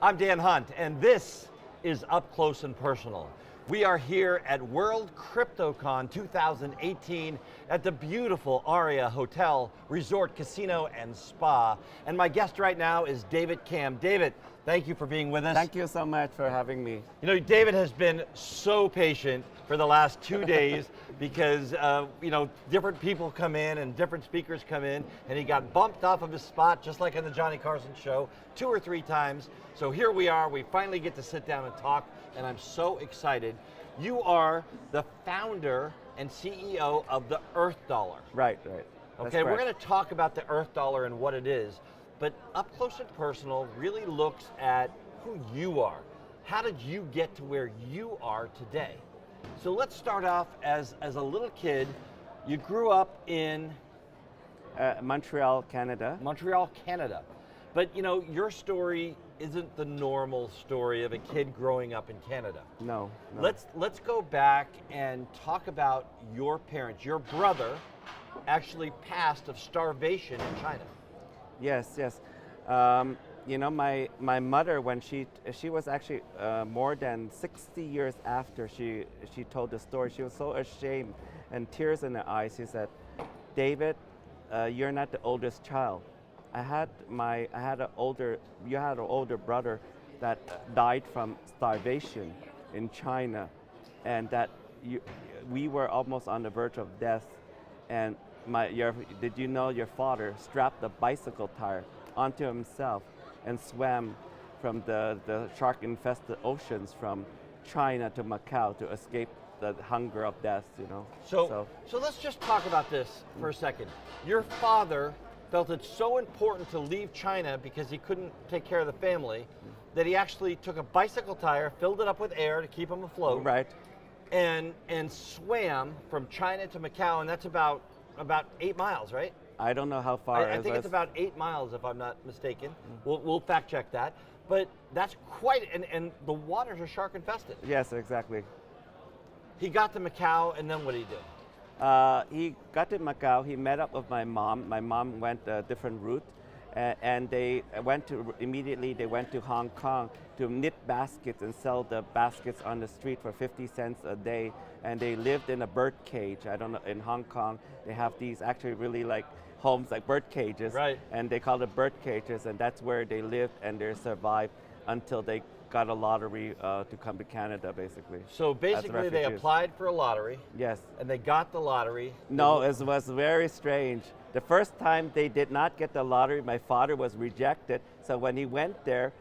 I'm Dan Hunt, and this is Up Close and Personal. We are here at World CryptoCon 2018 at the beautiful Aria Hotel, Resort, Casino, and Spa. And my guest right now is David Kam. David, thank you for being with us. Thank you so much for having me. You know, David has been so patient for the last 2 days because, different people come in and different speakers come in, and he got bumped off of his spot, just like on the Johnny Carson show, 2 or 3 times. So here we are, we finally get to sit down and talk, and I'm so excited. You are the founder and CEO of the Earth Dollar. Right. Okay, we're going to talk about the Earth Dollar and what it is, but Up Close and Personal really looks at who you are. How did you get to where you are today? So let's start off as a little kid. You grew up in Montreal, Canada. Montreal, Canada. But you know, your story isn't the normal story of a kid growing up in Canada. No. Let's go back and talk about your parents. Your brother actually passed of starvation in China. Yes. My mother, when she was actually more than 60 years after she told the story, she was so ashamed and tears in her eyes. She said, "David, you're not the oldest child. You had an older brother that died from starvation in China, and that we were almost on the verge of death. And did you know your father strapped a bicycle tire onto himself and swam from the shark-infested oceans from China to Macau to escape the hunger of death, you know." So let's just talk about this for a second. Your father felt it so important to leave China because he couldn't take care of the family that he actually took a bicycle tire, filled it up with air to keep him afloat, right, and swam from China to Macau, and that's about 8 miles, right? I don't know how far. I think it's about 8 miles, if I'm not mistaken. We'll fact check that. But that's quite, and the waters are shark infested. Yes, exactly. He got to Macau, and then what did he do? He got to Macau. He met up with my mom. My mom went a different route, and they went to Hong Kong to knit baskets and sell the baskets on the street for 50 cents a day. And they lived in a bird cage. I don't know, in Hong Kong they have these actually really like homes like bird cages, right? And they call it bird cages, and that's where they lived and they survived until they got a lottery to come to Canada, basically. So basically they applied for a lottery. Yes. And they got the lottery. No, it was very strange. The first time they did not get the lottery, my father was rejected. So when he went there,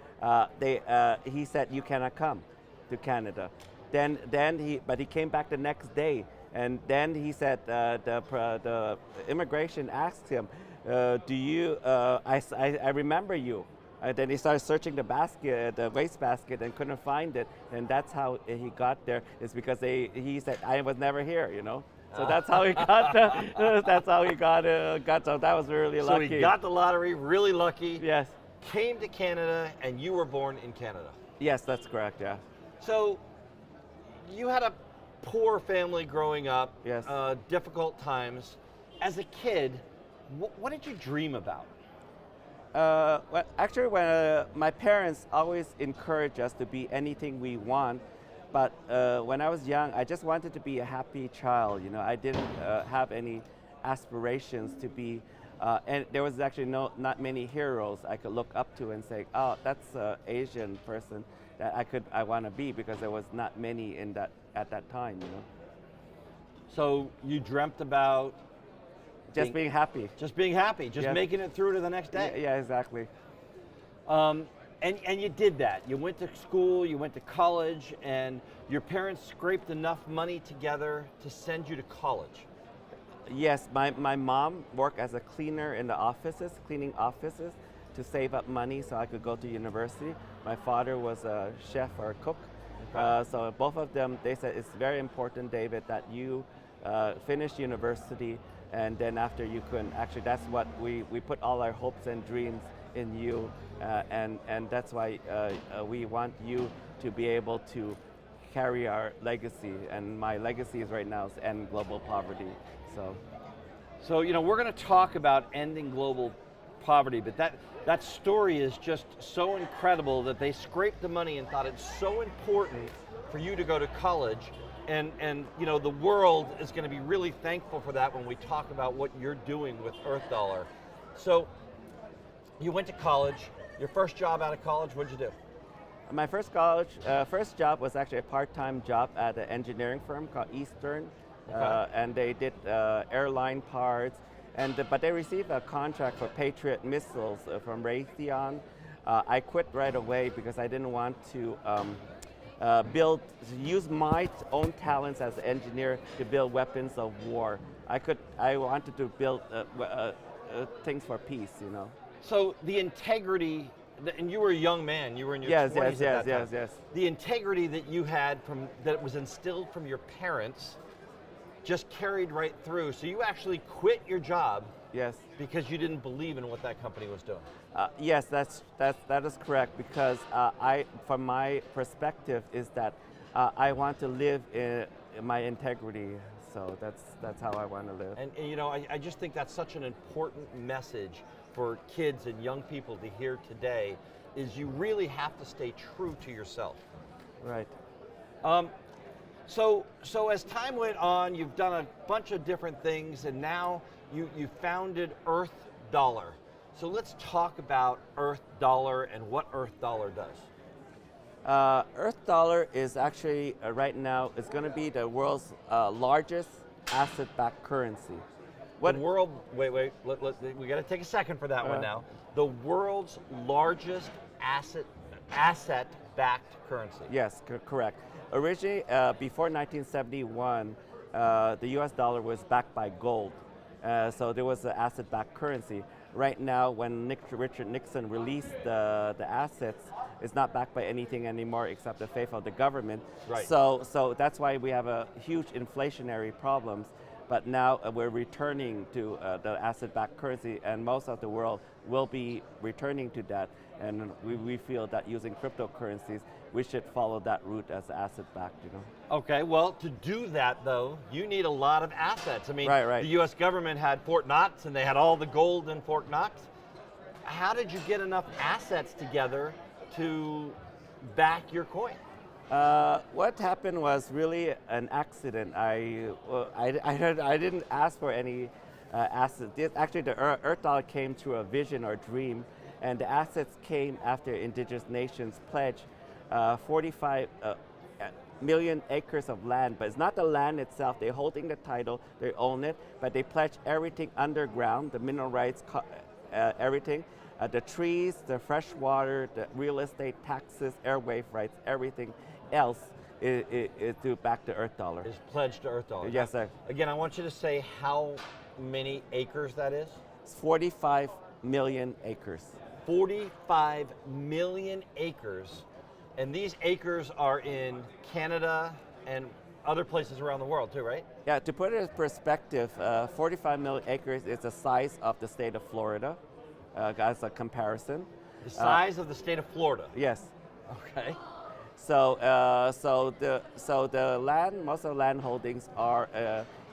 he said, "You cannot come to Canada." But he came back the next day, and then he said the immigration asked him, "Do you? I remember you." Then he started searching the wastebasket, and couldn't find it, and that's how he got there. Is because he said, "I was never here," you know. So that's how he got. That's how he got. So that was really lucky. So he got the lottery, really lucky. Yes. Came to Canada, and you were born in Canada. Yes, that's correct. Yeah. So you had a poor family growing up. Yes. Difficult times. As a kid, what did you dream about? Well, actually, my parents always encouraged us to be anything we want, but when I was young, I just wanted to be a happy child. You know, I didn't have any aspirations to be, and there was actually not many heroes I could look up to and say, "Oh, that's an Asian person that I want to be," because there was not many at that time. You know. So you dreamt about just being happy. Just being happy, just making it through to the next day. Yeah, exactly. And you did that. You went to school, you went to college, and your parents scraped enough money together to send you to college. Yes, my mom worked as a cleaner in the offices, cleaning offices to save up money so I could go to university. My father was a chef or a cook. Okay. So both of them, they said, "It's very important, David, that you finish university, and then after you can," actually that's what we put all our hopes and dreams in you, and that's why we want you to be able to carry our legacy, and my legacy is right now is end global poverty. So you know, we're going to talk about ending global poverty, but that story is just so incredible that they scraped the money and thought it's so important for you to go to college, and you know, the world is going to be really thankful for that when we talk about what you're doing with Earth Dollar. So you went to college. Your first job out of college, what'd you do? My first job was actually a part-time job at an engineering firm called Eastern, and they did airline parts. But they received a contract for Patriot missiles from Raytheon. I quit right away because I didn't want to use my own talents as an engineer to build weapons of war. I wanted to build things for peace, you know. So the integrity, and you were a young man, you were in your 20s at that time. Yes. The integrity that you had that was instilled from your parents just carried right through. So you actually quit your job. Yes. Because you didn't believe in what that company was doing. Yes, that is correct. Because from my perspective, is that I want to live in my integrity. So that's how I want to live. And you know, I just think that's such an important message for kids and young people to hear today. Is you really have to stay true to yourself. Right. So as time went on, you've done a bunch of different things, and now you founded Earth Dollar. So let's talk about Earth Dollar and what Earth Dollar does. Earth Dollar is actually, right now, it's going to be the world's largest asset-backed currency. Wait, we got to take a second for that one now. The world's largest asset-backed currency. Yes, correct. Originally, before 1971, the US dollar was backed by gold. So there was an asset-backed currency. Right now, when Richard Nixon released the assets, it's not backed by anything anymore except the faith of the government. Right. So that's why we have a huge inflationary problems. But now we're returning to the asset-backed currency, and most of the world will be returning to that. And we feel that using cryptocurrencies, we should follow that route as asset-backed, you know. Okay, well, to do that though, you need a lot of assets. I mean, right. The US government had Fort Knox, and they had all the gold in Fort Knox. How did you get enough assets together to back your coin? What happened was really an accident. I didn't ask for any assets. Actually, the Earth Dollar came through a vision or dream, and the assets came after indigenous nations pledged 45 million acres of land. But it's not the land itself. They're holding the title. They own it. But they pledged everything underground, the mineral rights, everything. The trees, the fresh water, the real estate taxes, airwave rights, everything else is to back the Earth Dollar. Is pledged to Earth Dollar. Yes, sir. Again, I want you to say how many acres that is. It's 45 million acres. 45 million acres. And these acres are in Canada and other places around the world too, right? Yeah, to put it in perspective, 45 million acres is the size of the state of Florida, as a comparison. The size of the state of Florida? Yes. Okay. So the land, most of the land holdings are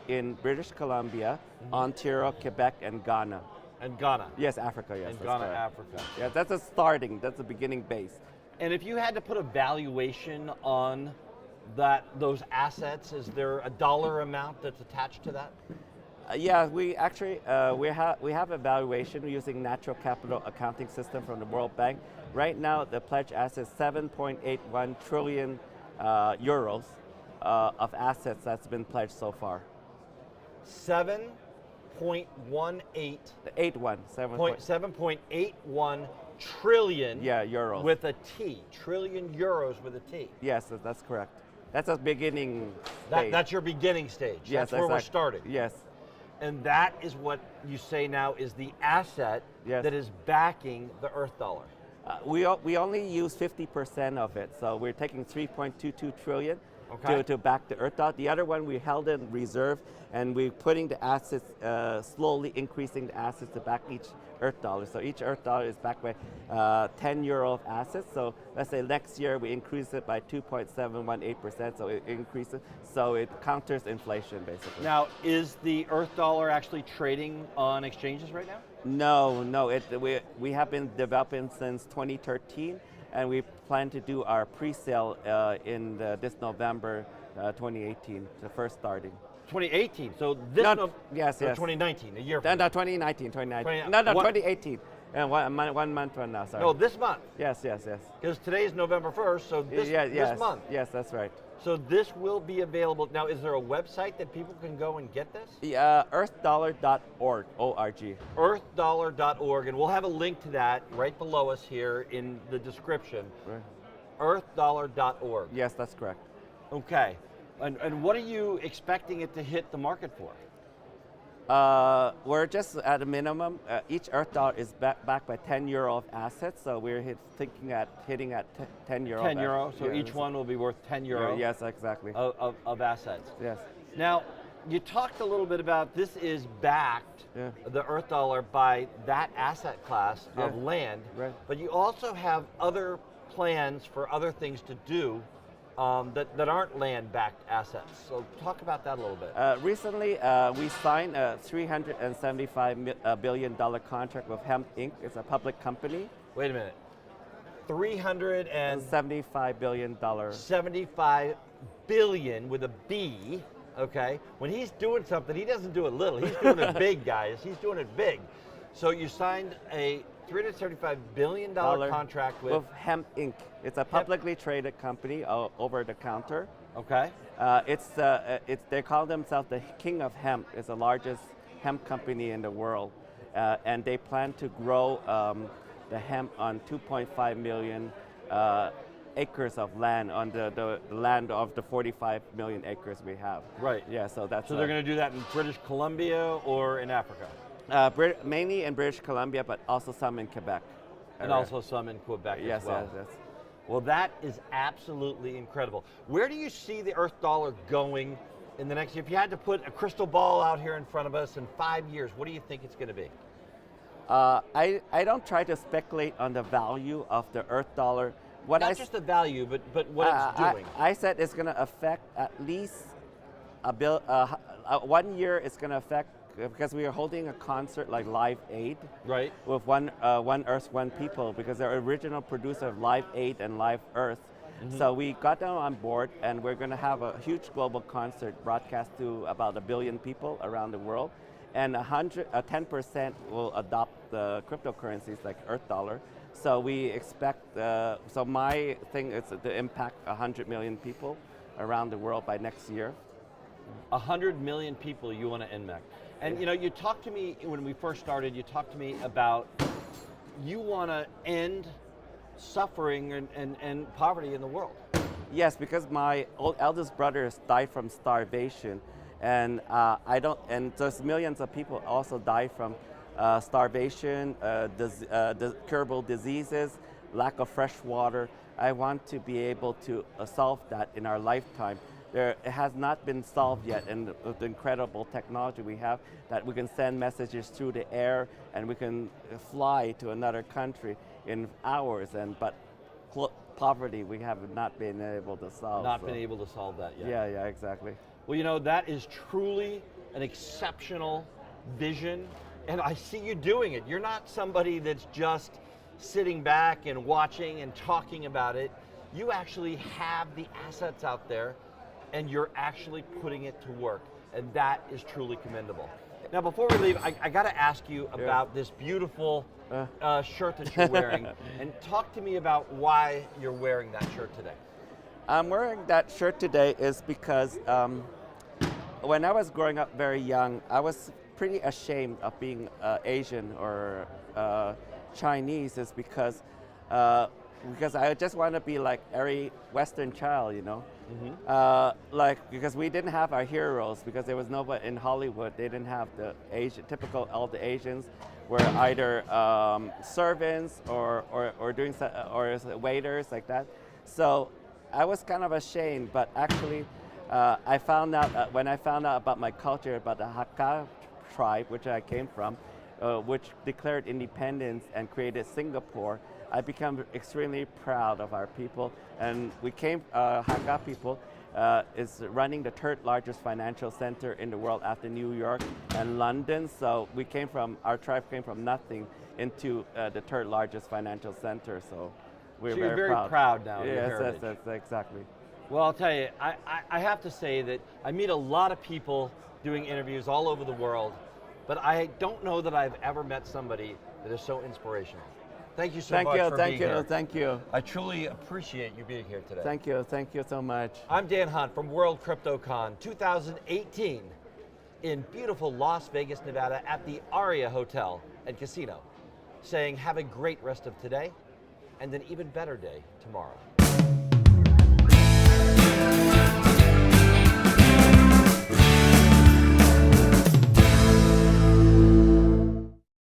in British Columbia, Ontario, Quebec, and Ghana. And Ghana? Yes, Africa, yes. And Ghana, Africa. Yeah, that's the beginning base. And if you had to put a valuation on those assets, is there a dollar amount that's attached to that? Yeah, we actually we have a valuation using natural capital accounting system from the World Bank. Right now, the pledge assets 7.81 trillion euros of assets that's been pledged so far. 7.18. 7.81 trillion. Yeah, euros. With a T. Trillion euros with a T. Yes, that's correct. That's a beginning stage. That's your beginning stage. Yes, that's where we're starting. Yes. And that is what you say now is the asset that is backing the Earth Dollar. We only use 50% of it, so we're taking 3.22 trillion to back the Earth Dollar. The other one we held in reserve, and we're putting the assets, slowly increasing the assets to back each Earth dollar. So each Earth dollar is backed by 10 euro of assets. So let's say next year we increase it by 2.718%. So it increases. So it counters inflation basically. Now, is the Earth dollar actually trading on exchanges right now? No. We have been developing since 2013, and we plan to do our pre-sale in this November 2018, the first starting. 2018. So this yes. 2019, a year No, from now. 2019. 2018. And 1 month from now, sorry. No, this month. Yes. Because today's November 1st, so this month. Yes, that's right. So this will be available. Now, is there a website that people can go and get this? Earthdollar.org, O-R-G. Earthdollar.org, and we'll have a link to that right below us here in the description. Right. Earthdollar.org. Yes, that's correct. Okay. And what are you expecting it to hit the market for? We're just at a minimum. Each Earth dollar is backed by 10 euro of assets, so we're hitting at 10 euro. 10 euro, so each one will be worth 10 euro. Yes, exactly. Of assets. Yes. Now, you talked a little bit about this is backed, the Earth dollar, by that asset class of land, right. But you also have other plans for other things to do that aren't land-backed assets. So talk about that a little bit. Recently, we signed a $375 billion contract with Hemp Inc. It's a public company. Wait a minute. $375 billion. 75 billion with a B, okay? When he's doing something, he doesn't do it little. He's doing it big, guys. He's doing it big. So you signed a $375 billion contract with Hemp Inc. It's a publicly traded company over the counter. Okay. They call themselves the king of hemp. It's the largest hemp company in the world. And they plan to grow the hemp on 2.5 million acres of land on the land of the 45 million acres we have. Right. Yeah, so that's... So they're going to do that in British Columbia or in Africa? Mainly in British Columbia, but also some in Quebec. And also some in Quebec as well. Yes. Well, that is absolutely incredible. Where do you see the Earth dollar going in the next year? If you had to put a crystal ball out here in front of us in 5 years, what do you think it's going to be? I don't try to speculate on the value of the Earth dollar. Not just the value, but what it's doing. I said it's going to affect at least 1 year. It's going to affect, because we are holding a concert like Live Aid, right? With One Earth, One People, because they're original producer of Live Aid and Live Earth. Mm-hmm. So we got them on board, and we're going to have a huge global concert broadcast to about 1 billion people around the world, and 10% will adopt the cryptocurrencies like Earth dollar. So we expect. So my thing is to impact 100 million people around the world by next year. 100 million people you want to impact. And you know, you talked to me when we first started, you talked to me about you want to end suffering and poverty in the world. Yes, because my eldest brother has died from starvation, and there's millions of people also die from starvation, curable diseases, lack of fresh water. I want to be able to solve that in our lifetime. It has not been solved yet, and with the incredible technology we have, that we can send messages through the air and we can fly to another country in hours. But poverty we have not been able to solve. Been able to solve that yet. Yeah, exactly. Well, you know, that is truly an exceptional vision, and I see you doing it. You're not somebody that's just sitting back and watching and talking about it. You actually have the assets out there, and you're actually putting it to work, and that is truly commendable. Now, before we leave, I got to ask you about this beautiful shirt that you're wearing, and talk to me about why you're wearing that shirt today. I'm wearing that shirt today is because when I was growing up very young, I was pretty ashamed of being Asian or Chinese, is because I just want to be like every Western child, you know. Mm-hmm. Because we didn't have our heroes, because there was nobody in Hollywood. They didn't have the typical, all the Asians were either servants or waiters like that. So I was kind of ashamed, but actually I found out when I found out about my culture, about the Hakka tribe, which I came from, which declared independence and created Singapore, I become extremely proud of our people. And we came, Hakka people is running the third largest financial center in the world after New York and London. So we came from, our tribe came from nothing into the third largest financial center. So we're So you're very very proud now of your Yes, heritage. yes, exactly. Well, I'll tell you, I have to say that I meet a lot of people doing interviews all over the world, but I don't know that I've ever met somebody that is so inspirational. Thank you so much for being here. Thank you. I truly appreciate you being here today. Thank you so much. I'm Dan Hunt from World CryptoCon 2018 in beautiful Las Vegas, Nevada at the Aria Hotel and Casino, saying have a great rest of today and an even better day tomorrow.